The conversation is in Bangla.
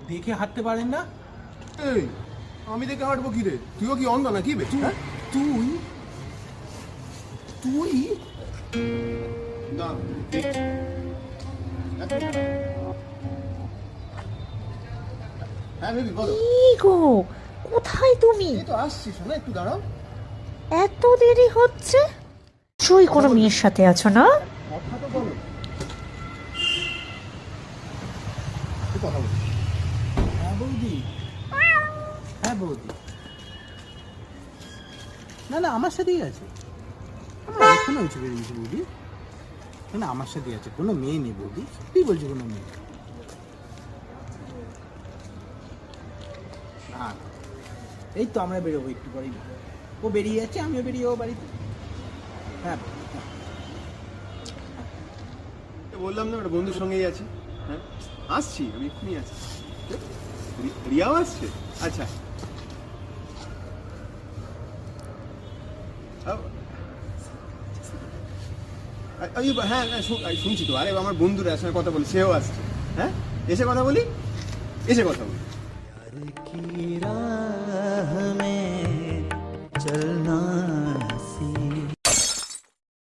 দেখে হাঁটতে পারেন না? এই আমি দেখে হাঁটবো কি রে? তুইও কি অন্ধ না কি বে? হ্যাঁ? তুই তুই না হ্যাঁ বেবি বলো। কি গো, কোথায় তুমি? এই তো আসছি, শোনো একটু দাঁড়াও। এত দেরি হচ্ছে? নিশ্চয়ই কোনো মেয়ের সাথে আছো না? কথা তো বলো। তুই কথা বল। হ্যাঁ বৌদি, হ্যাঁ বৌদি। না না আমার সাথেই আছে, এখনো হয়েছে বেরিয়েছে বৌদি। না না আমার সাথেই আছে, কোনো মেয়ে নেই বৌদি, সত্যি বলছি কোনো মেয়ে। না এই তো আমরা বেরোবো একটু পরেই, ও বেরিয়ে যাচ্ছে, আমিও বেরিয়ে যাবো বাড়িতে। হ্যাঁ হ্যাঁ। বললাম না ওটা বন্ধুর সঙ্গেই আছে। হ্যাঁ আসছি, আমি এক্ষুনি আছি। রিয়াও আসছে? আচ্ছা হ্যাঁ শুনছি তো। আরে আমার বন্ধুরা সঙ্গে কথা বলি, সেও আসছে। হ্যাঁ এসে কথা বলি, এসে কথা বলি। की राह में चलना है।